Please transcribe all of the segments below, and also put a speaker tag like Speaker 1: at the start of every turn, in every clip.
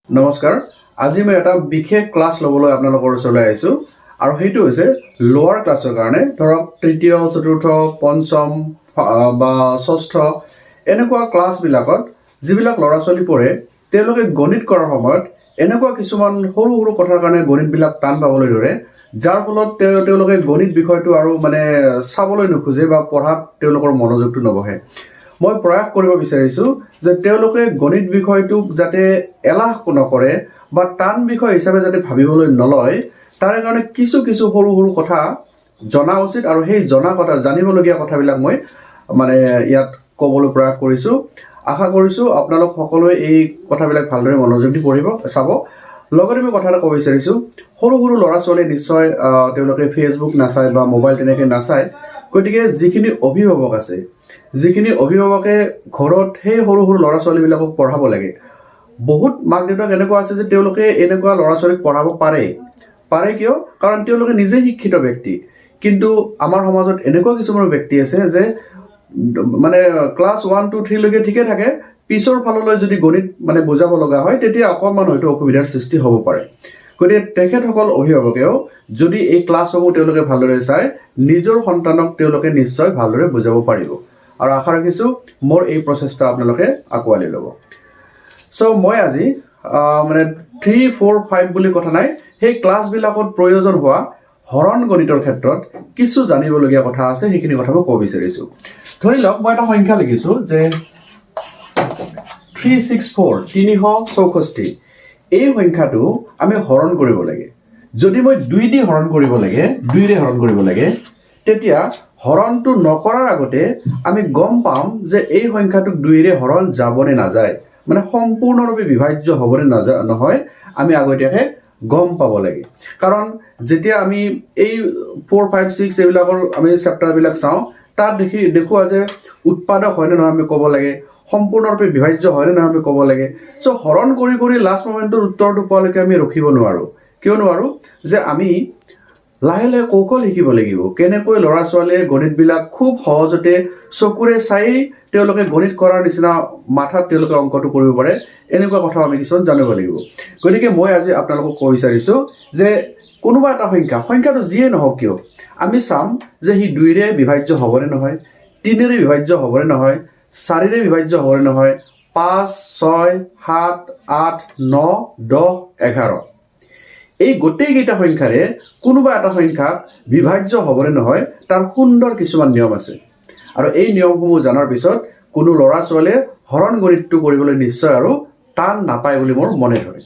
Speaker 1: নমস্কাৰ আজি মই এটা বিশেষ ক্লাছ লবলৈ আপোনালোকৰ ওচৰলৈ আহিছো আৰু হেতু হৈছে লোৱাৰ ক্লাছৰ কাৰণে ধৰক তৃতীয় চতুৰ্থ পঞ্চম বা ষষ্ঠ এনেকুৱা ক্লাছ বিলাকত যিবিলাক ল'ৰা ছোৱালী পঢ়ে তেওঁলোকে গণিত কৰাৰ সময়ত এনেকুৱা কিছুমান সৰু সৰু কথাৰ কাৰণে গণিত বিলাক টান পাবলৈ ধৰে যাৰ ফলত তেওঁলোকে গণিত বিষয়টো আৰু মানে চাবলৈ নোখোজে বা পঢ়াত তেওঁলোকৰ মনোযোগটো নবহে মই প্ৰয়াস কৰিব বিচাৰিছো যে তেওঁলোকে গণিত বিষয়টোক যাতে এলাহ নকৰে বা টান বিষয় হিচাপে যাতে ভাবিবলৈ নলয় তাৰ কাৰণে কিছু কিছু সৰু সৰু কথা জনা উচিত আৰু সেই জনা কথা জানিবলগীয়া কথাবিলাক মই মানে ইয়াত ক'বলৈ প্ৰয়াস কৰিছো আশা কৰিছো আপোনালোক সকলোৱে এই কথাবিলাক ভালদৰে মনোযোগ দি পঢ়িব চাব লগতে মই কথা এটা ক'ব বিচাৰিছো সৰু সৰু ল'ৰা ছোৱালী নিশ্চয় তেওঁলোকে ফেচবুক নাচায় বা মোবাইল তেনেকৈ নাচায় গতিকে যিখিনি অভিভাৱক আছে যিখিনি অভিভাৱকে ঘৰত সেই সৰু সৰু ল'ৰা ছোৱালীবিলাকক পঢ়াব লাগে বহুত মাক দেউতাক এনেকুৱা আছে যে তেওঁলোকে এনেকুৱা ল'ৰা ছোৱালীক পঢ়াব পাৰে কিয় কাৰণ তেওঁলোকে নিজে শিক্ষিত ব্যক্তি কিন্তু আমাৰ সমাজত এনেকুৱা কিছুমান ব্যক্তি আছে যে মানে ক্লাছ 1 2 3 লৈকে ঠিকে থাকে পিছৰ ফাললৈ যদি গণিত মানে বুজাব লগা হয় তেতিয়া অকণমান হয়তো অসুবিধাৰ সৃষ্টি হ'ব পাৰে গতিকে তেখেতসকল অভিভাৱকেও যদি এই ক্লাছসমূহ তেওঁলোকে ভালদৰে চায় নিজৰ সন্তানক তেওঁলোকে নিশ্চয় ভালদৰে বুজাব পাৰিব আৰু আশা ৰাখিছো মোৰ এই প্ৰচেষ্টা আপোনালোকে আঁকোৱালি ল'ব সো মই আজি মানে 3 4 5 বুলি কথা নাই সেই ক্লাছবিলাকত প্ৰয়োজন হোৱা হৰণ গণিতৰ ক্ষেত্ৰত কিছু জানিবলগীয়া কথা আছে সেইখিনি কথা মই ক'ব বিচাৰিছো ধৰি লওক মই এটা সংখ্যা লিখিছো যে 364 এই সংখ্যাটো আমি হৰণ কৰিব লাগে যদি মই 2 দি হৰণ কৰিব লাগে তেতিয়া হৰণটো নকৰাৰ আগতে আমি গম পাম যে এই সংখ্যাটোক 2 ৰে হৰণ যাবনে নাযায় মানে সম্পূৰ্ণৰূপে বিভাজ্য হ'বনে নহয় আমি আগতীয়াকে গম পাব লাগে কাৰণ যেতিয়া আমি এই 4 5 6 এইবিলাকৰ আমি চেপ্টাৰবিলাক চাওঁ তাত দেখুৱা যে উৎপাদক হয়নে নহয় আমি ক'ব লাগে সম্পূৰ্ণৰূপে বিভাজ্য হয়নে নহয় আমি ক'ব লাগে সো হৰণ কৰি লাষ্ট মোমেন্টৰ উত্তৰটো পোৱালৈকে আমি ৰখিব নোৱাৰো কিয় নোৱাৰো যে আমি লাহে লাহে কৌশল শিকিব লাগিব কেনেকৈ ল'ৰা ছোৱালীয়ে গণিতবিলাক খুব সহজতে চকুৰে চাই তেওঁলোকে গণিত কৰাৰ নিচিনা মাথাত তেওঁলোকে অংকটো কৰিব পাৰে এনেকুৱা কথা আমি কিছুমান জানিব লাগিব গতিকে মই আজি আপোনালোকক কৈ বিচাৰিছো যে কোনোবা এটা সংখ্যাটো যিয়ে নহওক কিয় আমি চাম যে হি 2 ৰে বিভাজ্য হ'বনে নহয় 3 ৰে বিভাজ্য হ'বনে নহয় 4 ৰে বিভাজ্য হ'বনে নহয় 5 6 7 8 9 10 11 এই গোটেই কেইটা সংখ্যাৰে কোনোবা এটা সংখ্যা বিভাজ্য হ'বনে নহয় তাৰ সুন্দৰ কিছুমান নিয়ম আছে আৰু এই নিয়মসমূহ জানাৰ পিছত কোনো ল'ৰা ছোৱালীয়ে হৰণ গণিতটো কৰিবলৈ নিশ্চয় আৰু টান নাপায় বুলি মোৰ মনে ধৰে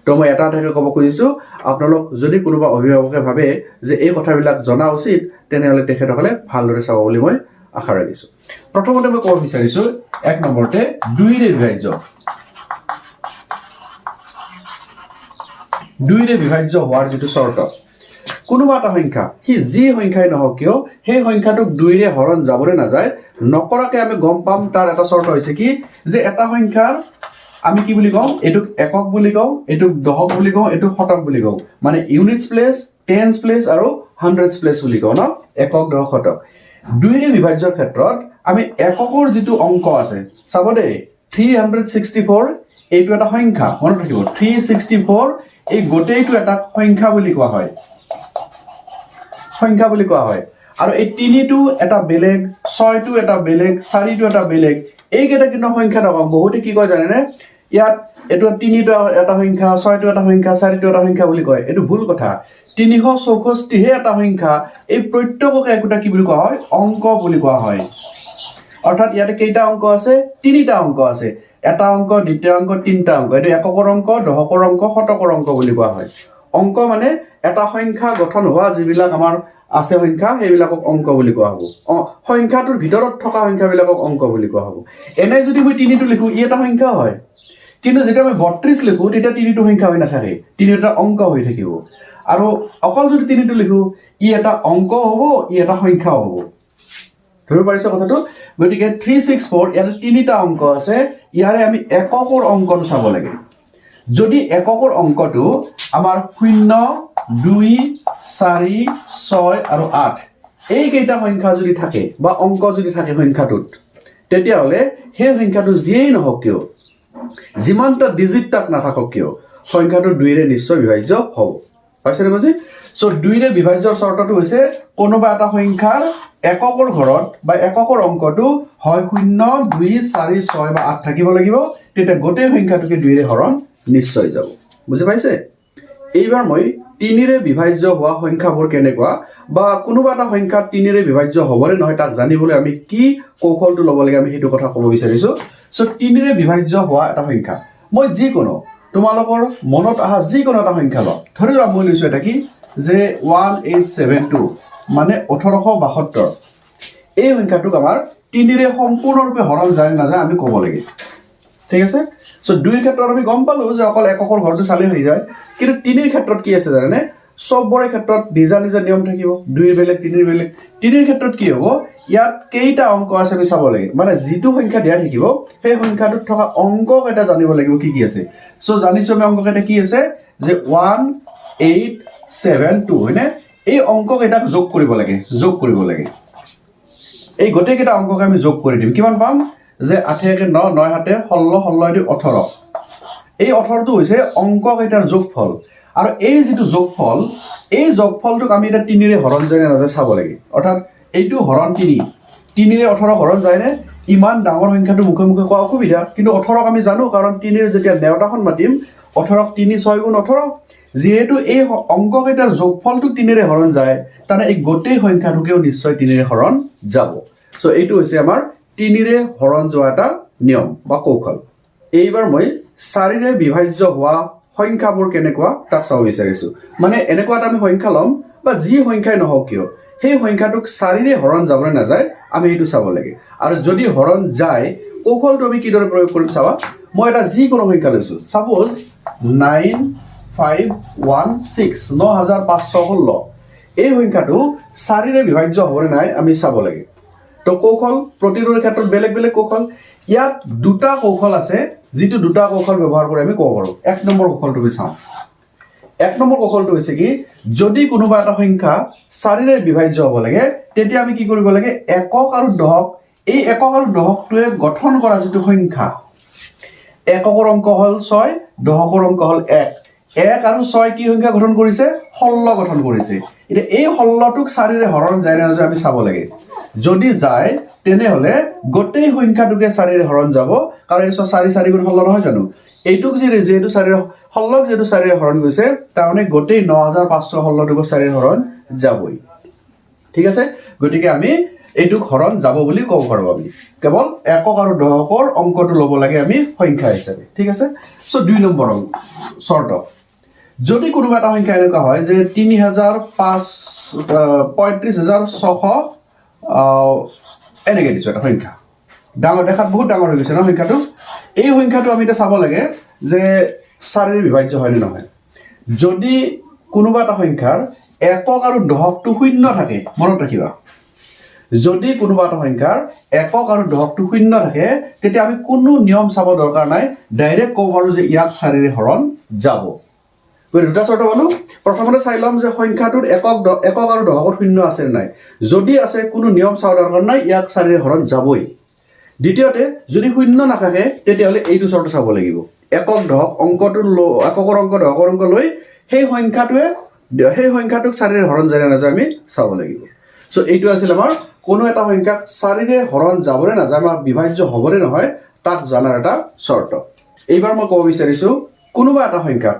Speaker 1: তো মই এটা কথাকে ক'ব খুজিছো আপোনালোক যদি কোনোবা অভিভাৱকে ভাবে যে এই কথাবিলাক জনা উচিত তেনেহ'লে তেখেতসকলে ভালদৰে চাব বুলি মই আশা ৰাখিছো প্ৰথমতে মই ক'ব বিচাৰিছো এক নম্বৰতে 2 ৰে বিভাজ্য 2 ৰে বিভাজ্য হোৱাৰ যিটো চৰ্ত কোনোবা এটা সংখ্যা কি যি সংখ্যাই নহওক কিয় সেই সংখ্যাটোক 2 ৰে হৰণ যাবনে নাযায় নকৰাকে আমি গম পাম তাৰ এটা চৰ্ত হৈছে কি যে এটা সংখ্যাৰ আমি কি বুলি কওঁ এটুক একক বুলি কওঁ এটুক দশক বুলি কওঁ এটুক শতক বুলি কওঁ মানে ইউনিটস প্লেস টেন্স প্লেস আৰু হান্ড্ৰেডস প্লেস বুলি কওঁ ন একক দশক শতক 2 ৰে বিভাজ্যৰ ক্ষেত্ৰত আমি এককৰ যিটো অংক আছে চাব দেই 364 এইটো এটা সংখ্যা মনত ৰাখিব 364 এই গোটেইটো এটা সংখ্যা বুলি কোৱা হয় আৰু এই 3 টো এটা বেলেগ 6 টো এটা বেলেগ 4 টো এটা বেলেগ এই কেইটা কিন্তু সংখ্যা নকম বহুতে কি কয় জানেনে ইয়াত এটো 3 টো এটা সংখ্যা 6 টো এটা সংখ্যা 4 টো এটা সংখ্যা বুলি কয় এটো ভুল কথা 364 হে এটা সংখ্যা এই প্ৰত্যেককে একটা কি বুলি কোৱা হয় অংক বুলি কোৱা হয় অৰ্থাৎ ইয়াতে কেইটা অংক আছে তিনিটা অংক আছে এটা অংক দ্বিতীয় অংক তিনটা অংক এটো এককৰ অংক দশকৰ অংক শতকৰ অংক বুলি কোৱা হয় অংক মানে এটা সংখ্যা গঠন হোৱা যিবিলাক আমাৰ আছে সংখ্যা সেইবিলাকক অংক বুলি কোৱা হ'ব সংখ্যাটোৰ ভিতৰত থকা সংখ্যাবিলাকক অংক বুলি কোৱা হ'ব এনে যদি মই 3 টো লিখো ই এটা সংখ্যা হয় কিন্তু যেতিয়া মই 32 লিখো তেতিয়া 3 টো সংখ্যা হৈ নাথাকে 3 এটা অংক হৈ থাকিব আৰু অকল যদি 3 টো লিখো ই এটা অংক হ'ব ই এটা সংখ্যা হ'ব ধৰিব পাৰিছে কথাটো গতিকে 364 ইয়াতে 3টা অংক আছে ইয়াৰে আমি এককৰ অংকটো চাব লাগে যদি এককৰ অংকটো আমাৰ 0 2 4 6 আৰু 8 এই কেইটা সংখ্যা যদি থাকে বা অংক যদি থাকে সংখ্যাটোত তেতিয়াহলে সেই সংখ্যাটো যিয়েই নহওক কিয় যিমানটা ডিজিট তাক নাথাকক কিয় সংখ্যাটো 2ৰে নিশ্চয় বিভাজ্য হ'ব পাইছেনে বুজি সো 2ৰে বিভাজ্যৰ চৰ্তটো হৈছে কোনোবা এটা সংখ্যাৰ এককৰ ঘৰত বা এককৰ অংকটো হয় 0 2 4 6 বা 8 থাকিব লাগিব তেতিয়া গোটেই সংখ্যাটোকে 2ৰে হৰণ নিশ্চয় যাব বুজি পাইছে এইবাৰ মই 3ৰে বিভাজ্য হোৱা সংখ্যাবোৰ কেনেকুৱা বা কোনোবা এটা সংখ্যা 3ৰে বিভাজ্য হ'বনে নহয় তাক জানিবলৈ আমি কি কৌশলটো ল'ব লাগে আমি হেতু কথা ক'ব বিচাৰিছো সো 3ৰে বিভাজ্য হোৱা এটা সংখ্যা মই যিকোনো তোমালোকৰ মনত আহা যিকোনো এটা সংখ্যা লওঁ ধৰি লোৱা মই লৈছো এটা কি যে 1872 মানে 1872 এই সংখ্যাটোক আমাৰ 3ৰে সম্পূৰ্ণৰূপে হৰণ যায় না যায় আমি ক'ব লাগে ঠিক আছে সো 2ৰ ক্ষেত্ৰত আমি গম পালো যে অকল এককৰ ঘৰটো চালে হৈ যায় কিন্তু 3ৰ ক্ষেত্ৰত কি আছে জানেনে সবৰে ক্ষেত্ৰত নিজা নিজা নিয়ম থাকিব 2ৰ বেলেগ 3ৰ বেলেগ 3ৰ ক্ষেত্ৰত কি হ'ব ইয়াত কেইটা অংক আছে আমি চাব লাগে মানে যিটো সংখ্যা দিয়া থাকিব সেই সংখ্যাটোত থকা অংক কেইটা জানিব লাগিব কি আছে সো জানিছো আমি অংক কেইটা কি আছে যে 1872 হয়নে এই অংক কেইটাক যোগ কৰিব লাগে এই গোটেই কেইটা অংককে আমি যোগ কৰি দিম কিমান পাম যে 8 * 9 9 * 7 16 16 18 এই 18টো হৈছে অংক কেইটাৰ যোগফল আৰু এই যেটো যোগফল এই যোগফলটোক আমি এটা 3ৰে হৰণ যায় না যায় চাব লাগে অৰ্থাৎ এইটো হৰণ 3 3ৰে 18 হৰণ যায় নে ইমান ডাঙৰ সংখ্যাটো মুখে মুখে কোৱা অসুবিধা কিন্তু 18ক আমি জানো কাৰণ 3ৰ যেতিয়া নেওতাখন মাতিম 18ক 3 6 * 18 যেহেতু এই অংক কেইটাৰ যোগফলটো 3ৰে হৰণ যায় তানে এই গোটেই সংখ্যাটোকেও নিশ্চয় 3ৰে হৰণ যাব সো এইটো হৈছে আমাৰ 3ৰে হৰণ যোৱা এটা নিয়ম বা কৌশল এইবাৰ মই 4ৰে বিভাজ্য হোৱা সংখ্যাবোৰ কেনেকুৱা তাক চাব বিচাৰিছো মানে এনেকুৱা এটা আমি সংখ্যা লম বা যি সংখ্যাই নহওক কিয় সেই সংখ্যাটোক 4ৰে হৰণ যাব না যায় আমি এইটো চাব লাগে আৰু যদি হৰণ যায় কৌশলটো আমি কিদৰে প্ৰয়োগ কৰিম চাবা মই এটা যি কোনো সংখ্যা লৈছো সাপোজ 9516 9516 এই সংখ্যাটো 4ৰে বিভাজ্য হ'বনে নাই আমি চাব লাগে তো কৌশল প্ৰতিটোৰ ক্ষেত্ৰত বেলেগ বেলেগ কৌশল ইয়াত দুটা কৌশল আছে যেটো দুটা কৌশল ব্যৱহাৰ কৰি আমি ক'ব পাৰো এক নম্বৰ কৌশলটো চাওঁ এক নম্বৰ কৌশলটো হৈছে কি যদি কোনোবা এটা সংখ্যা 4ৰে বিভাজ্য হ'ব লাগে তেতিয়া আমি কি কৰিব লাগে একক আৰু দহক এই একক আৰু দহকটোৱে গঠন কৰা যেটো সংখ্যা এককৰ অংক হল 6 দহকৰ অংক হল 1 1 আৰু 6 কি সংখ্যা গঠন কৰিছে 16 গঠন কৰিছে এটা এই 16টোক 4ৰে হৰণ যায় না যায় আমি চাব লাগে যদি যায় তেনে হলে গোটেই সংখ্যাটোকে 4ৰে হৰণ যাব কাৰণ 4 4 গুণ 16 নহয় জানো এইটোক যেহেতু 4ৰে 16 যেহেতু 4ৰে হৰণ গৈছে তাৰমানে গোটেই 9516 টোক 4ৰে হৰণ যাবই ঠিক আছে গতিকে আমি এইটোক হৰণ যাব বুলি ক'ব পাৰো আমি কেৱল একক আৰু দহকৰ অংকটো ল'ব লাগে আমি সংখ্যা হিচাপে ঠিক আছে সো 2 নম্বৰ শৰ্ত যদি কোনোবা এটা সংখ্যা এনেকুৱা হয় যে 35006 এনেকৈ দিছো এটা সংখ্যা ডাঙৰ দেখাত বহুত ডাঙৰ হৈ গৈছে ন সংখ্যাটো এই সংখ্যাটো আমি এটা চাব লাগে যে 4ৰে বিভাজ্য হয় নে নহয় যদি কোনোবা এটা সংখ্যাৰ একক আৰু দহকটো শূন্য থাকে মনত ৰাখিবা যদি কোনোবা এটা সংখ্যাৰ একক আৰু দহকটো শূন্য থাকে তেতিয়া আমি কোনো নিয়ম চাব দৰকাৰ নাই ডাইৰেক্ট ক'ব পাৰো যে ইয়াক 4ৰে হৰণ যাব দুটা শৰ্ত বলো প্ৰথমতে চাই লম যে সংখ্যাটোৰ একক আৰু দহকৰ শূন্য আছে নাই যদি আছে কোনো নিয়ম চাব দৰকাৰ নাই ইয়াক 4ৰে হৰণ যাবই দ্বিতীয়তে যদি শূন্য নাথাকে তেতিয়া হলে এইটো শৰ্ত চাব লাগিব একক দহক অংকটো এককৰ অংক দহকৰ অংক লৈ সেই সংখ্যাটোক 4ৰে হৰণ যায় না যায় আমি চাব লাগিব সো এইটো আছিল আমাৰ কোনো এটা সংখ্যাক 4ৰে হৰণ যাবৰে না যায় বা বিভাজ্য হ'বৰে নহয় তাক জানাৰ এটা শৰ্ত এইবাৰ মই ক'ব বিচাৰিছো কোনোবা এটা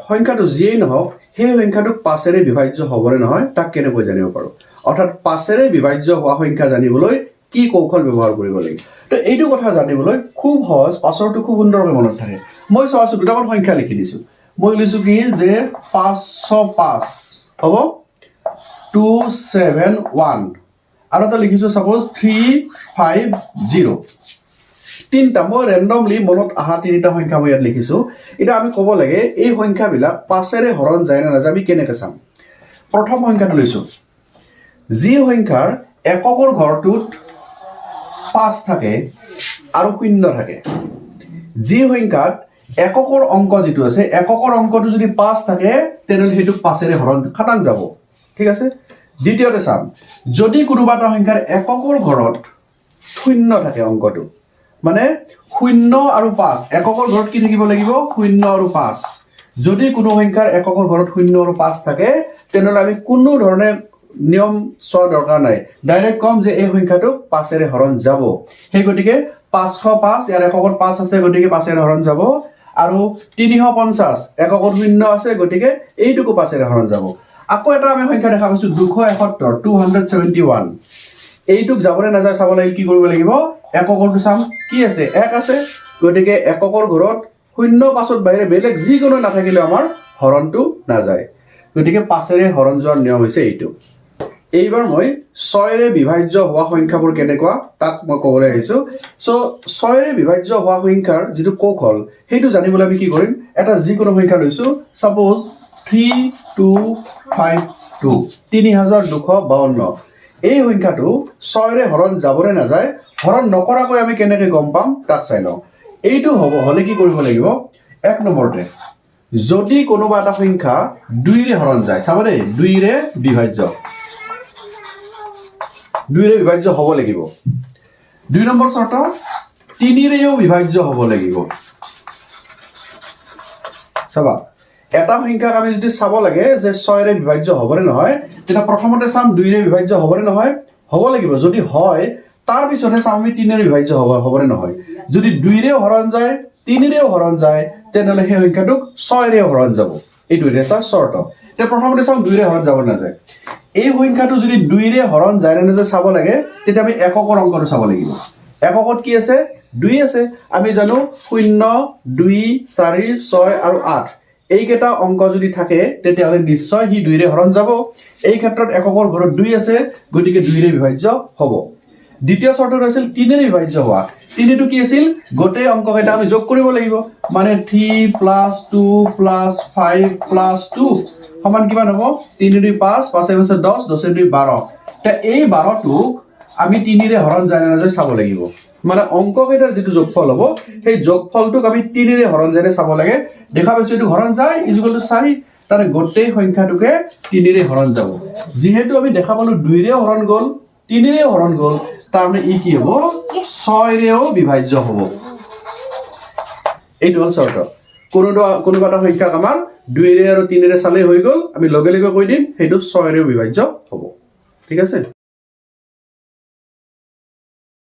Speaker 1: সংখ্যাটো যিয়েই নহওক সেই সংখ্যাটোক 5ৰে বিভাজ্য হ'বৰে নহয় তাক কেনেকৈ জানিব পাৰো অৰ্থাৎ 5ৰে বিভাজ্য হোৱা সংখ্যা জানিবলৈ কি কৌশল ব্যৱহাৰ কৰিব লাগে তো এইটো কথা জানিবলৈ খুব সহজ পাছৰটো খুব সুন্দৰকৈ মনত থাকে মই চাওছো দুটামান সংখ্যা লিখি দিছো মই লিখছো কি যে 505 হ'ব 271 আৰু এটা লিখিছো সাপোজ 350 তিনটা মই ৰেন্ডমলি মনত আহা তিনিটা সংখ্যা মই ইয়াত লিখিছো এটা আমি ক'ব লাগে এই সংখ্যাবিলাক 5ৰে হৰণ যায় না নাযায় আমি কেনেকৈ চাম প্ৰথম সংখ্যাটো লৈছো যি সংখ্যাৰ এককৰ ঘৰটোত 5 থাকে আৰু শূন্য থাকে যি সংখ্যাত এককৰ অংক যেটো আছে এককৰ অংকটো যদি 5 থাকে তেনলে হেতু 5ৰে হৰণ খাটাং যাব ঠিক আছে দ্বিতীয়তে চাম যদি কোনোবা এটা সংখ্যাৰ এককৰ ঘৰত শূন্য থাকে অংকটো মানে 0 আৰু 5 এককৰ ঘৰত কি থাকিব লাগিব 0 আৰু 5 যদি কোনো সংখ্যাৰ এককৰ ঘৰত 0 আৰু 5 থাকে তেনলে আমি কোনো ধৰণে নিয়ম চোৱা দৰকাৰ নাই ডাইৰেক্ট কম যে এই সংখ্যাটোক 5 এৰে হৰণ যাব সেই গতিকে 505 ইয়াৰ এককৰ 5 আছে গতিকে 5 এৰে হৰণ যাব আৰু 350 এককৰ 0 আছে গতিকে এইটুকু 5 এৰে হৰণ যাব আকৌ এটা আমি সংখ্যা দেখা পাইছো 271 271 এইটুক যাবৰে নাযায় চাব লাগিল কি কৰিব লাগিব এককৰটো চাম কি আছে 1 আছে গতিকে এককৰ ঘৰত 0 5ৰ বাহিৰে বেলেগ যিকোনো নাথাকিলে আমাৰ হৰণটো নাযায় গতিকে 5 এৰে হৰণ যোৱাৰ নিয়ম হৈছে এইটো এইবাৰ মই 6 এৰে বিভাজ্য হোৱা সংখ্যাবোৰ কেনেকুৱা তাক মই ক'বলৈ আহিছো সো 6 এৰে বিভাজ্য হোৱা সংখ্যাৰ যেটো কৌশল হেতু জানিবলৈ আমি কি কৰিম এটা যিকোনো সংখ্যা লৈছো সাপোজ 3252 3252 এই সংখ্যাটো 6 এৰে হৰণ যাবৰে নাযায় হৰণ নকৰাকৈ আমি কেনেকৈ গম পাম তাক চাই লওঁ এইটো হ'ব হলে কি কৰিব লাগিব এক নম্বৰতে যদি কোনোবা এটা সংখ্যা 2 ৰে হৰণ যায় চাবৰে 2 ৰে বিভাজ্য হ'ব লাগিব 2 নম্বৰ শৰ্ত 3 ৰেও বিভাজ্য হ'ব লাগিব চাবা এটা সংখ্যাক আমি যদি চাব লাগে যে 6 ৰে বিভাজ্য হ'বৰে নহয় তেটা প্ৰথমতে চাম 2 ৰে বিভাজ্য হ'বৰে নহয় হ'ব লাগিব যদি হয় তাৰ পিছতে চাম আমি 3 ৰে বিভাজ্য হ'বৰে নহয় যদি 2 ৰেও হৰণ যায় 3 ৰেও হৰণ যায় তেনলে সেই সংখ্যাটোক 6 ৰেও হৰণ যাব এইটো ৰেসা শৰ্ত তে প্ৰথমতে চাম 2 ৰে হৰণ যাব না যায় এই সংখ্যাটো যদি 2 ৰে হৰণ যায় না যে চাব লাগে তেতে আমি এককৰ অংকটো চাব লাগিব এককত কি আছে 2 আছে আমি জানো 0 2 4 6 আৰু 8 এই কেটা অংক যদি থাকে তেতে হলে নিশ্চয় হি 2 ৰে হৰণ যাব এই ক্ষেত্ৰত এককৰ ঘৰত 2 আছে গতিকে 2 ৰে বিভাজ্য হ'ব দ্বিতীয় শৰ্ত আছিল 3 ৰে বিভাজ্য হোৱা 3 টো কি আছিল গোটেই অংক কেটা আমি যোগ কৰিব লাগিব মানে 3 + 2 + 5 + 2 সমান কিমান হ'ব 3 × 5 5 × 10 10 × 12 তে এই 12 টো আমি 3 ৰে হৰণ যায় না যায় চাব লাগিব মানে অংক কেটাৰ যেটো যোগফল হ'ব সেই যোগফলটোক আমি 3 ৰে হৰণ যায় চাব লাগে দেখা পাইছো এটো হৰণ যায় = 4 তাৰে গোটেই সংখ্যাটোকে 3 ৰে হৰণ যাব যেহেতু আমি দেখা পালো 2 ৰে হৰণ গল 3 ৰে হৰণ গল তাৰ মানে ই কি হ'ব 6 ৰেও বিভাজ্য হ'ব এইটো হল শৰ্ত কোনোবা এটা সংখ্যাক আমাৰ 2 ৰে আৰু 3 ৰে চালে হৈ গল আমি লগে লগে কৈ দিম হেতু 6 ৰেও বিভাজ্য হ'ব ঠিক আছে